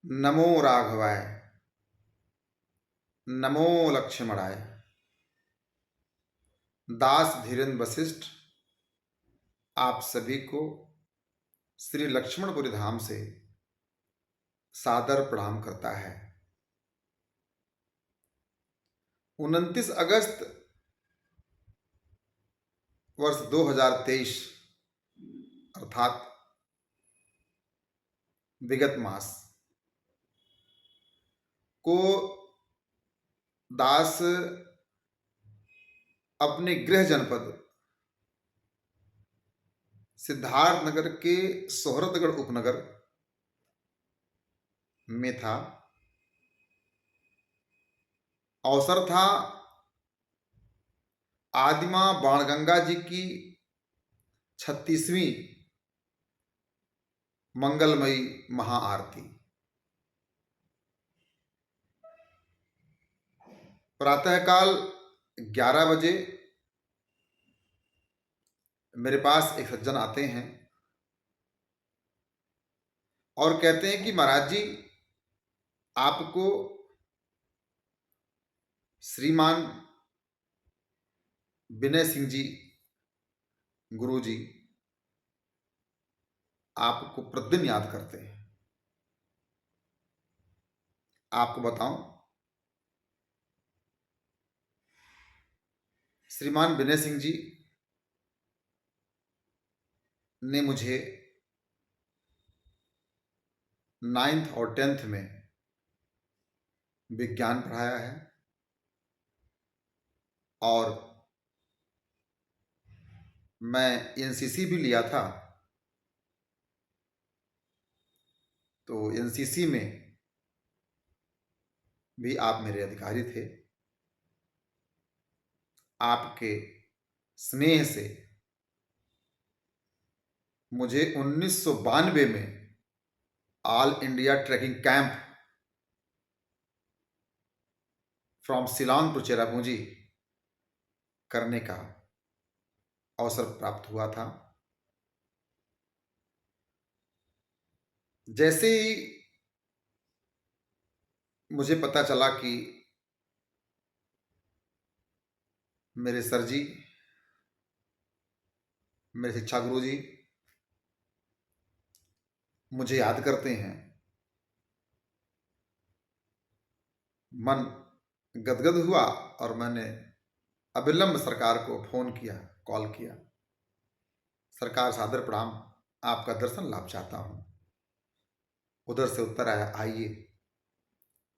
नमो राघवाय। नमो लक्ष्मणाय। दास धीरेन्द्र वशिष्ठ आप सभी को श्री लक्ष्मणपुरी धाम से सादर प्रणाम करता है। 29 अगस्त वर्ष 2023 अर्थात विगत मास को दास अपने गृह जनपद सिद्धार्थनगर के सोहरतगढ़ उपनगर में था। अवसर था आदिमा बाणगंगा जी की 36वीं मंगलमयी महाआरती। प्रातःकाल 11 बजे मेरे पास एक सज्जन आते हैं और कहते हैं कि महाराज जी, आपको श्रीमान विनय सिंह जी गुरु जी आपको प्रतिदिन याद करते हैं। आपको बताऊं, श्रीमान विनय सिंह जी ने मुझे 9th और 10th में विज्ञान पढ़ाया है और मैं एनसीसी भी लिया था। तो एनसीसी में भी आप मेरे अधिकारी थे। आपके स्नेह से मुझे 1992 में all India trekking camp from Shillong to Cherrapunji करने का अवसर प्राप्त हुआ था। जैसे ही मुझे पता चला कि मेरे सर जी, मेरे शिक्षा गुरु जी मुझे याद करते हैं, मन गदगद हुआ और मैंने अविलंब सरकार को फोन किया, कॉल किया। सरकार, सादर प्रणाम, आपका दर्शन लाभ चाहता हूं। उधर से उत्तर आया, आइए।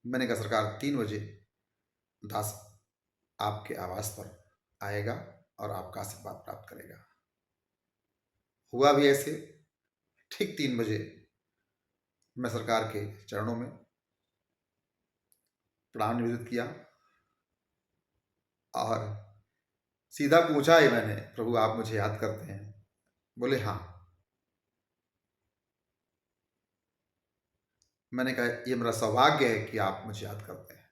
मैंने कहा, सरकार 3 बजे दास आपके आवास पर आएगा और आपका आशीर्वाद प्राप्त करेगा। हुआ भी ऐसे। ठीक 3 बजे मैं सरकार के चरणों में प्रणाम निवेदित किया और सीधा पूछा ही मैंने, प्रभु आप मुझे याद करते हैं? बोले हाँ। मैंने कहा, ये मेरा सौभाग्य है कि आप मुझे याद करते हैं।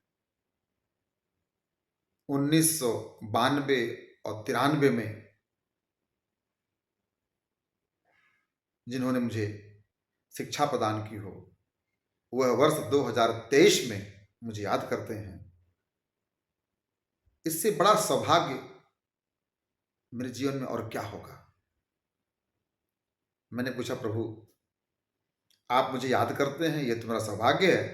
1992 और 93 में जिन्होंने मुझे शिक्षा प्रदान की हो, वह वर्ष 2023 में मुझे याद करते हैं। इससे बड़ा सौभाग्य मेरे जीवन में और क्या होगा। मैंने पूछा, प्रभु आप मुझे याद करते हैं, यह तो मेरा सौभाग्य है,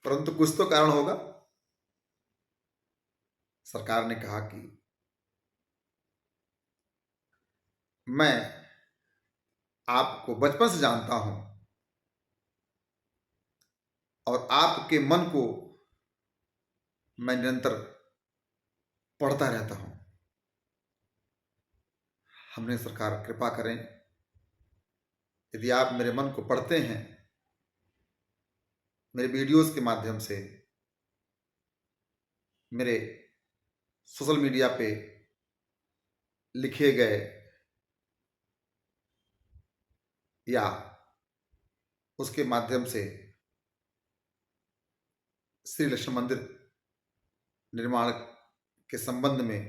परंतु कुछ तो कारण होगा। सरकार ने कहा कि मैं आपको बचपन से जानता हूं और आपके मन को मैं निरंतर पढ़ता रहता हूं। हमने सरकार कृपा करें, यदि आप मेरे मन को पढ़ते हैं, मेरे वीडियोस के माध्यम से, मेरे सोशल मीडिया पे लिखे गए या उसके माध्यम से श्री लक्ष्मण मंदिर निर्माण के संबंध में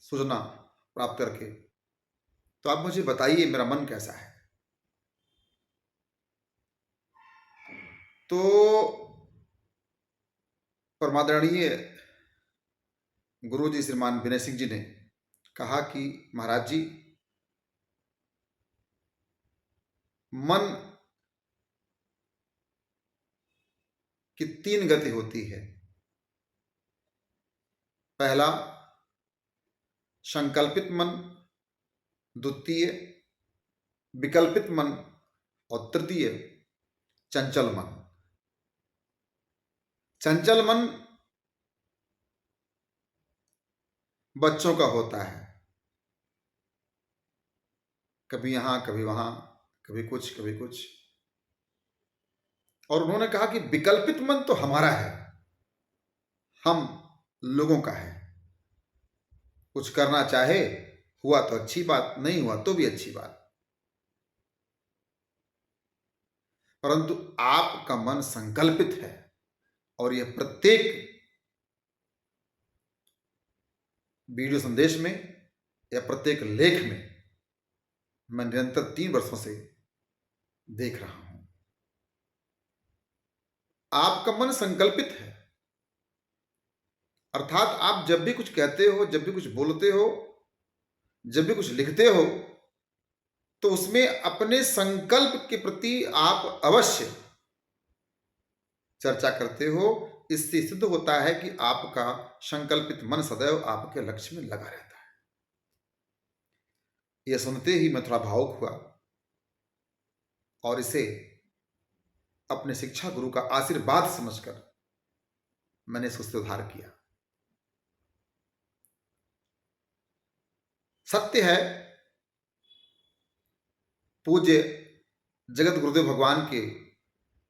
सूचना प्राप्त करके, तो आप मुझे बताइए मेरा मन कैसा है। तो परमादरणीय गुरु जी श्रीमान विनय सिंह जी ने कहा कि महाराज जी, मन की 3 गति होती है। पहला संकल्पित मन, द्वितीय विकल्पित मन और तृतीय चंचल मन। चंचल मन बच्चों का होता है, कभी यहां कभी वहां, कभी कुछ कभी कुछ। और उन्होंने कहा कि विकल्पित मन तो हमारा है, हम लोगों का है। कुछ करना चाहे, हुआ तो अच्छी बात, नहीं हुआ तो भी अच्छी बात, परंतु आपका मन संकल्पित है। और यह प्रत्येक वीडियो संदेश में या प्रत्येक लेख में मैं निरंतर 3 वर्षों से देख रहा हूं। आपका मन संकल्पित है, अर्थात आप जब भी कुछ कहते हो, जब भी कुछ बोलते हो, जब भी कुछ लिखते हो, तो उसमें अपने संकल्प के प्रति आप अवश्य चर्चा करते हो। इससे सिद्ध होता है कि आपका संकल्पित मन सदैव आपके लक्ष्य में लगा रहता है। यह सुनते ही मैं थोड़ा भावुक हुआ और इसे अपने शिक्षा गुरु का आशीर्वाद समझकर मैंने इसको सुधार किया। सत्य है, पूज्य जगत गुरुदेव भगवान के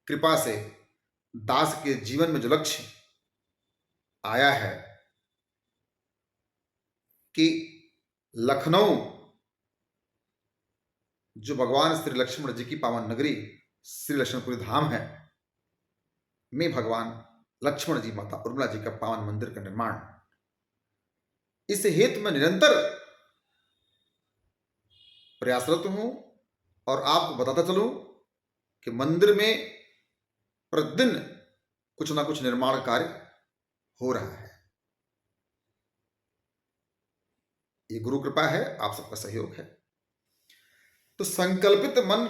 कृपा से दास के जीवन में जो लक्ष्य आया है कि लखनऊ, जो भगवान श्री लक्ष्मण जी की पावन नगरी श्री लक्ष्मणपुरी धाम है, में भगवान लक्ष्मण जी, माता उर्मिला जी का पावन मंदिर का निर्माण, इस हेतु मैं निरंतर प्रयासरत हूं। और आपको बताता चलूं कि मंदिर में प्रतिदिन कुछ ना कुछ निर्माण कार्य हो रहा है। ये गुरु कृपा है, आप सबका सहयोग है। तो संकल्पित मन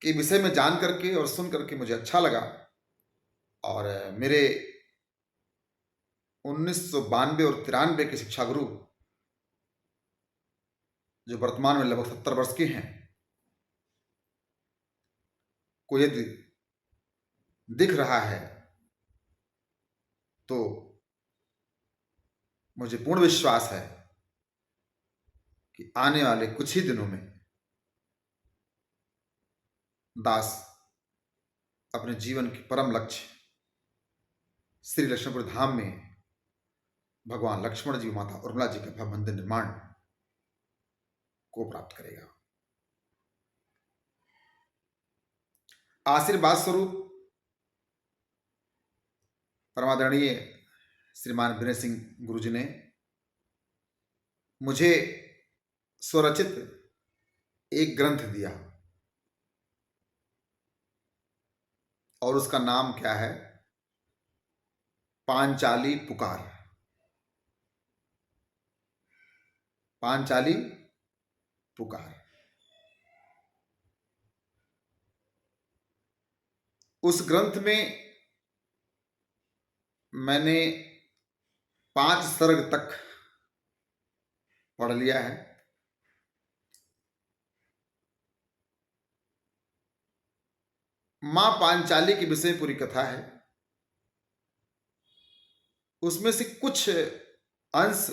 के विषय में जान करके और सुन करके मुझे अच्छा लगा। और मेरे 1992 और 93 के शिक्षा गुरु, जो वर्तमान में लगभग 70 वर्ष के हैं, को यदि दिख रहा है तो मुझे पूर्ण विश्वास है कि आने वाले कुछ ही दिनों में दास अपने जीवन के परम लक्ष्य श्री लक्ष्मणपुर धाम में भगवान लक्ष्मण जी, माता उर्मिला जी के भव्य मंदिर निर्माण को प्राप्त करेगा। आशीर्वाद स्वरूप परमादरणीय श्रीमान विनय सिंह गुरु जी ने मुझे स्वरचित एक ग्रंथ दिया और उसका नाम क्या है? पांचाली पुकार। पांचाली पुकार। उस ग्रंथ में मैंने 5 सर्ग तक पढ़ लिया है। मां पांचाली के विषय पूरी कथा है। उसमें से कुछ अंश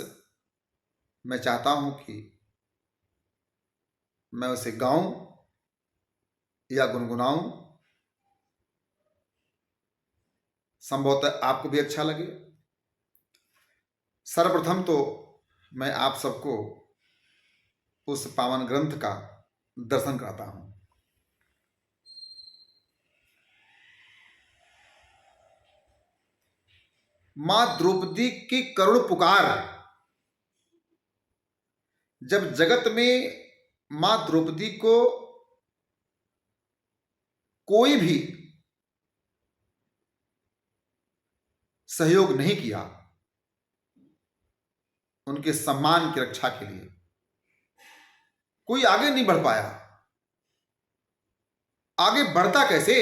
मैं चाहता हूं कि मैं उसे गाऊं या गुनगुनाऊं, संभवतः आपको भी अच्छा लगे। सर्वप्रथम तो मैं आप सबको उस पावन ग्रंथ का दर्शन कराता हूं। मां द्रौपदी की करुण पुकार। जब जगत में मां द्रौपदी को कोई भी सहयोग नहीं किया उनके सम्मान की रक्षा के लिए। कोई आगे नहीं बढ़ पाया। आगे बढ़ता कैसे?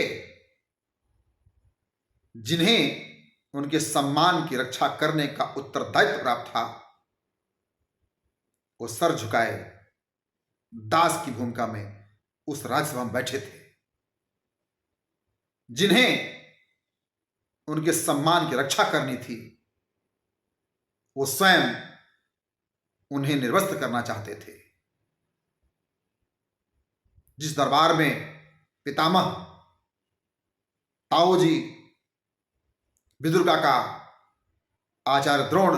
जिन्हें उनके सम्मान की रक्षा करने का उत्तरदायित्व प्राप्त था, वो सर झुकाए दास की भूमिका में उस राज्यसभा में बैठे थे। जिन्हें उनके सम्मान की रक्षा करनी थी, वो स्वयं उन्हें निर्वस्त्र करना चाहते थे। जिस दरबार में पितामह ताऊ जी, विदुर काका, आचार्य द्रोण,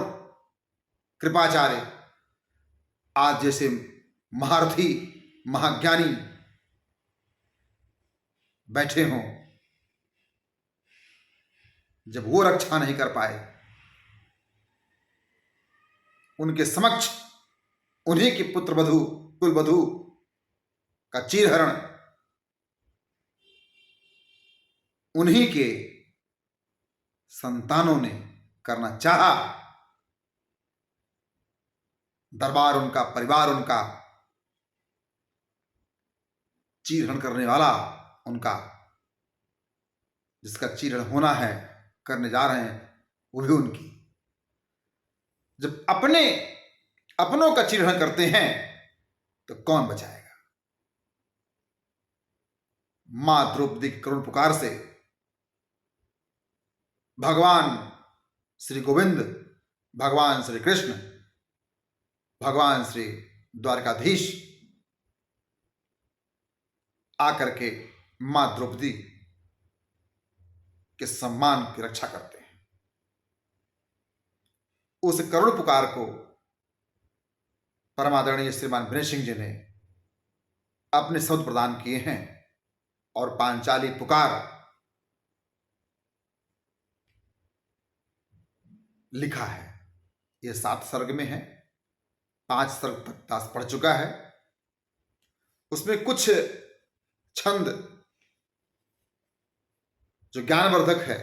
कृपाचार्य आज जैसे महारथी महाज्ञानी बैठे हों, जब वो रक्षा नहीं कर पाए, उनके समक्ष उन्हीं के पुत्र वधु कुलवधु का चीरहरण उन्हीं के संतानों ने करना चाहा। दरबार उनका, परिवार उनका, चीरहरण करने वाला उनका, जिसका चीरहरण होना है, करने जा रहे हैं, वो भी उनकी। जब अपनों का चीरहरण करते हैं तो कौन बचाएगा? मां द्रौपदी की करुण पुकार से भगवान श्री गोविंद, भगवान श्री कृष्ण, भगवान श्री द्वारकाधीश आकर के मां द्रौपदी के सम्मान की रक्षा करते हैं। उस करुण पुकार को परमादरणीय श्रीमान विनय सिंह जी ने अपने शब्द प्रदान किए हैं और पांचाली पुकार लिखा है। यह 7 सर्ग में है, 5 सर्ग तक दास पढ़ चुका है। उसमें कुछ छंद जो ज्ञानवर्धक है,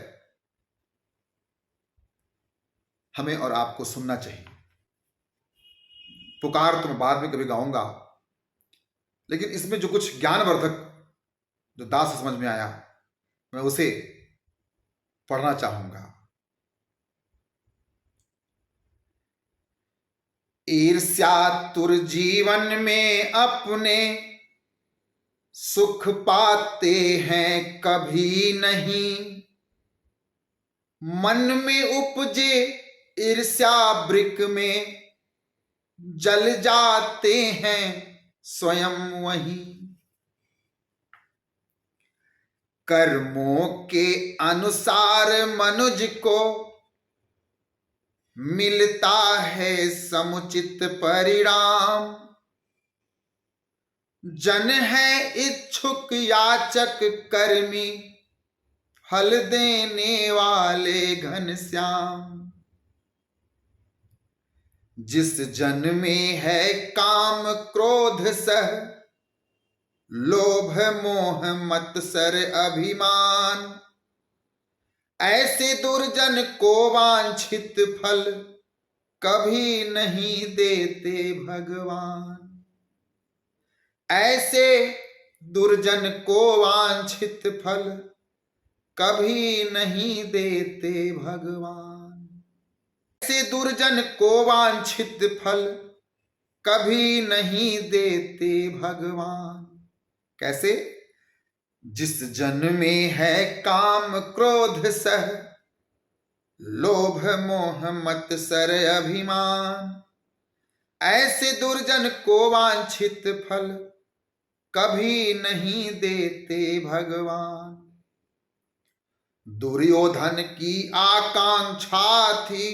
हमें और आपको सुनना चाहिए। पुकार तो मैं बाद में कभी गाऊंगा, लेकिन इसमें जो कुछ ज्ञानवर्धक जो दास समझ में आया, मैं उसे पढ़ना चाहूंगा। ईर्ष्यातुर जीवन में अपने सुख पाते हैं कभी नहीं, मन में उपजे ईर्ष्या वृक में जल जाते हैं स्वयं वही। कर्मों के अनुसार मनुज को मिलता है समुचित परिणाम, जन है इच्छुक याचक कर्मी फल देने वाले घनश्याम। जिस जन में है काम क्रोध सह लोभ मोह मत्सर अभिमान, ऐसे दुर्जन को वांछित फल कभी नहीं देते भगवान। ऐसे दुर्जन को वांछित फल कभी नहीं देते भगवान। ऐसे दुर्जन को वांछित फल कभी नहीं देते भगवान। कैसे? जिस जन में है काम क्रोध सह लोभ मोह मत्सर अभिमान, ऐसे दुर्जन को वांछित फल कभी नहीं देते भगवान। दुर्योधन की आकांक्षा थी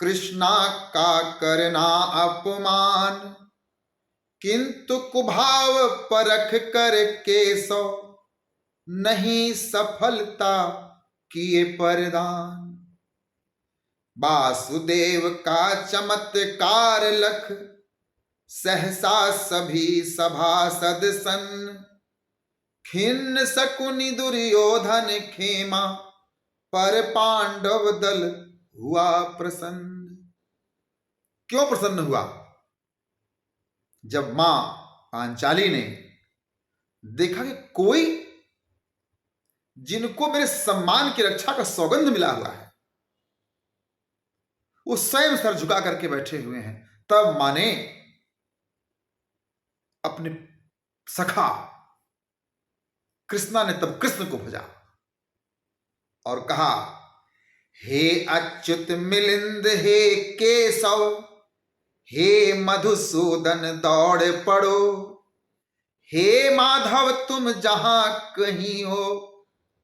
कृष्णा का करना अपमान, किंतु कुभाव परख कर केशव नहीं सफलता किए परदान। वासुदेव का चमत्कार लख सहसा सभी सभासद सन, खिन्न शकुनि दुर्योधन खेमा, पर पांडव दल हुआ प्रसन्न। क्यों प्रसन्न हुआ? जब मां पांचाली ने देखा कि कोई जिनको मेरे सम्मान की रक्षा का सौगंध मिला हुआ है, वो स्वयं सर झुका करके बैठे हुए हैं, तब मां ने अपने सखा कृष्णा ने तब कृष्ण को भजा और कहा, हे अच्युत मिलिंद, हे केशव, हे मधुसूदन दौड़ पड़ो, हे माधव तुम जहां कहीं हो,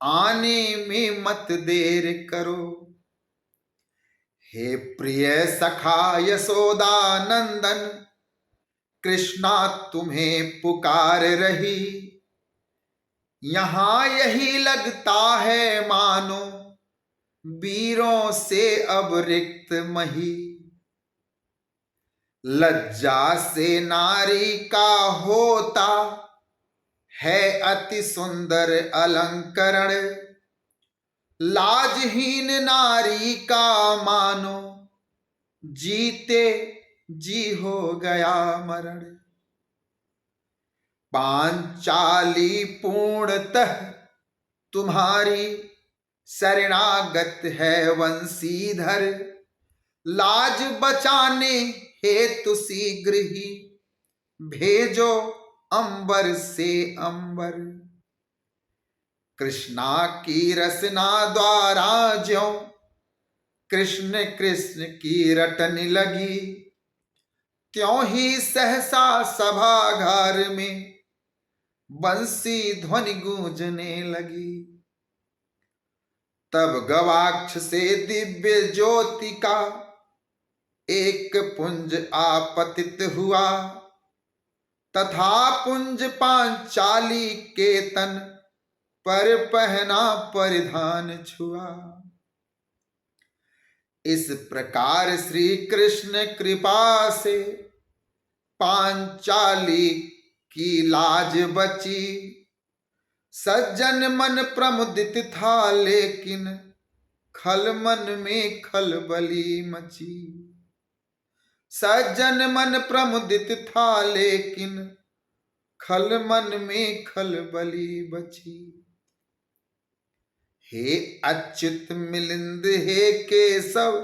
आने में मत देर करो। हे प्रिय सखा यशोदा नंदन, कृष्णा तुम्हें पुकार रही, यहां यही लगता है मानो, वीरों से अब रिक्त मही। लज्जा से नारी का होता है अति सुंदर अलंकरण, लाजहीन नारी का मानो, जीते जी हो गया मरण। पांचाली पूर्णतः तुम्हारी शरणागत है वंशीधर, लाज बचाने हेतु शीघ्र ही भेजो अंबर से अंबर। कृष्णा की रसना द्वारा ज्यों कृष्ण कृष्ण की रटन लगी, त्यों ही सहसा सभागार में बंसी ध्वनि गूंजने लगी। तब गवाक्ष से दिव्य ज्योति का एक पुंज आपतित हुआ, तथा पुंज पांचाली के तन पर पहना परिधान छुआ। इस प्रकार श्री कृष्ण कृपा से पांचाली की लाज बची। सज्जन मन प्रमुदित था लेकिन खल मन में खलबली मची। सज्जन मन प्रमुदित था लेकिन खल मन में खलबली बची। हे अच्युत मिलिंद, हे केशव,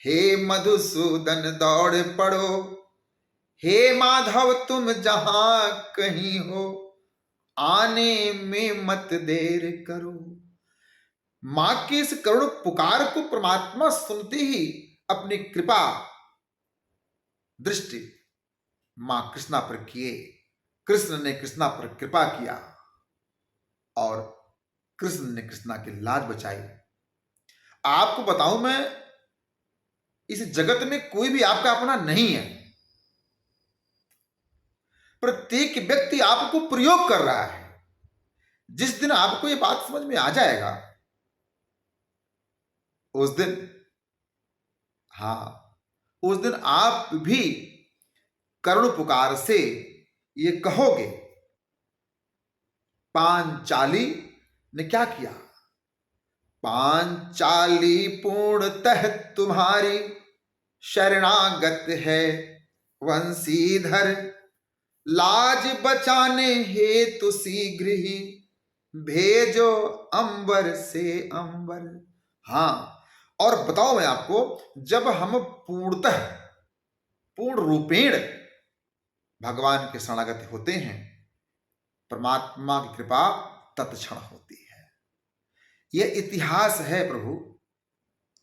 हे मधुसूदन दौड़ पड़ो, हे माधव तुम जहां कहीं हो, आने में मत देर करो। मां की इस करुण पुकार को परमात्मा सुनते ही अपनी कृपा दृष्टि मां कृष्णा पर किए। कृष्ण ने कृष्णा पर कृपा किया और कृष्ण ने कृष्णा की लाज बचाई। आपको बताऊं, मैं इस जगत में कोई भी आपका अपना नहीं है। प्रत्येक व्यक्ति आपको प्रयोग कर रहा है। जिस दिन आपको यह बात समझ में आ जाएगा, उस दिन, उस दिन आप भी करुण पुकार से ये कहोगे, पांचाली ने क्या किया? पांचाली पूर्णतः तुम्हारी शरणागत है वंशीधर, लाज बचाने हेतु शीघ्र ही भेजो अंबर से अंबर। और बताओ मैं आपको, जब हम पूर्णतः पूर्ण रूपेण भगवान के शरणागत होते हैं, परमात्मा की कृपा तत्क्षण होती है। यह इतिहास है प्रभु,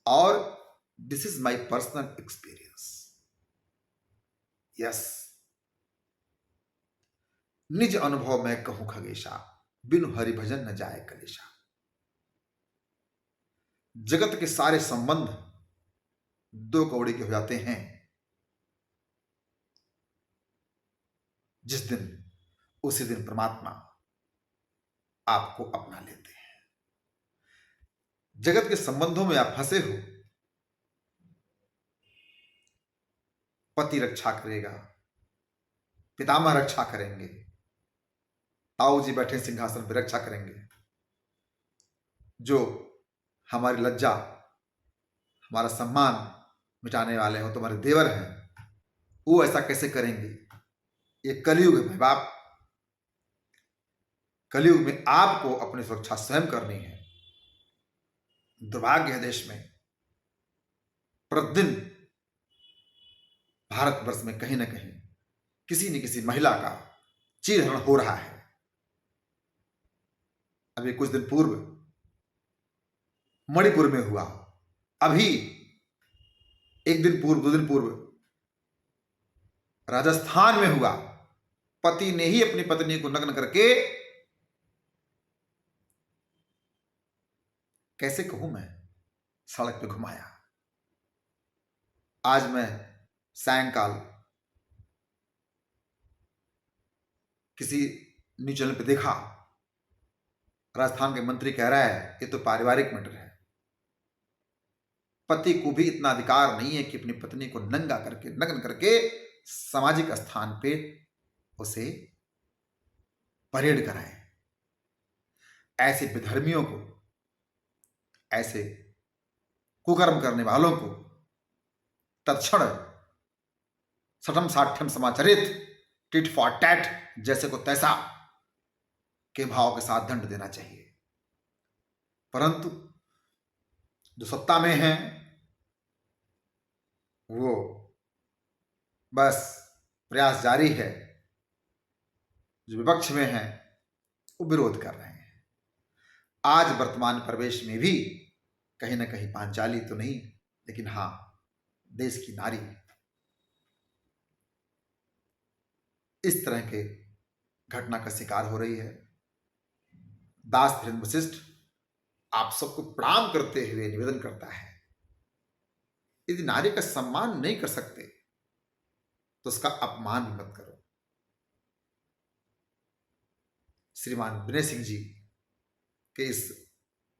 और this is my personal experience. Yes, निज अनुभव में कहूं खगेशा, बिनु हरि भजन न जाए कलेशा। जगत के सारे संबंध दो कौड़ी के हो जाते हैं जिस दिन, उसी दिन परमात्मा आपको अपना लेते हैं। जगत के संबंधों में आप फंसे हो, पति रक्षा करेगा, पितामह रक्षा करेंगे, आओ जी बैठे सिंहासन पर, रक्षा करेंगे। जो हमारी लज्जा, हमारा सम्मान मिटाने वाले हो, तुम्हारे देवर हैं, वो ऐसा कैसे करेंगे? ये कलयुग है भाई बाप। कलयुग में आपको अपनी सुरक्षा स्वयं करनी है। दुर्भाग्य है देश में प्रतिदिन भारतवर्ष में कहीं ना कहीं किसी न किसी महिला का चीरहरण हो रहा है। अभी कुछ दिन पूर्व मणिपुर में हुआ, अभी एक दिन पूर्व, 2 दिन पूर्व राजस्थान में हुआ। पति ने ही अपनी पत्नी को नग्न करके, कैसे कहूं मैं, सड़क पे घुमाया। आज मैं सायंकाल किसी न्यूज चैनल पे देखा, राजस्थान के मंत्री कह रहा है ये तो पारिवारिक मैटर है। पति को भी इतना अधिकार नहीं है कि अपनी पत्नी को नंगा करके, नग्न करके सामाजिक स्थान पे उसे परेड कराए। ऐसे विधर्मियों को, ऐसे कुकर्म करने वालों को तत्क्षण सठम साठ्यम समाचरित, टिट फॉर टैट, जैसे को तैसा के भाव के साथ दंड देना चाहिए। परंतु जो सत्ता में हैं वो बस प्रयास जारी है, जो विपक्ष में हैं वो विरोध कर रहे हैं। आज वर्तमान परिवेश में भी कहीं ना कहीं पांचाली तो नहीं, लेकिन हां, देश की नारी इस तरह के घटना का शिकार हो रही है। दास धीरेन्द्र वशिष्ठ आप सबको प्रणाम करते हुए निवेदन करता है, यदि नारी का सम्मान नहीं कर सकते तो उसका अपमान भी मत करो। श्रीमान विनय सिंह जी के इस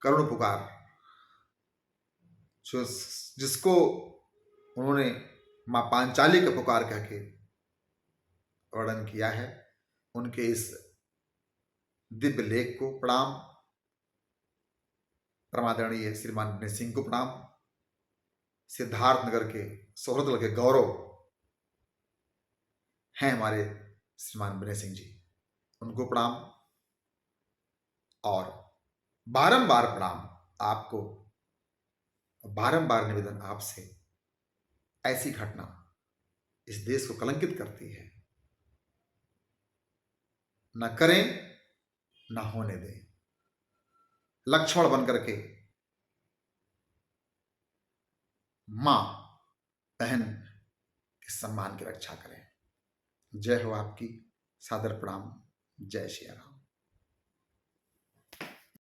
करुण पुकार, जिसको उन्होंने मां पांचाली का पुकार कह के वर्णन किया है, उनके इस दिव्य लेख को प्रणाम। परमादरणीय श्रीमान विनय सिंह को प्रणाम। सिद्धार्थनगर के सोहरतल के गौरव हैं हमारे श्रीमान विनय सिंह जी, उनको प्रणाम। और बारंबार प्रणाम आपको, बारंबार निवेदन आपसे, ऐसी घटना इस देश को कलंकित करती है, न करें, न होने दें। लक्ष्मण बनकर के मां बहन के सम्मान की रक्षा करें। जय हो आपकी, सादर प्रणाम। जय श्री राम।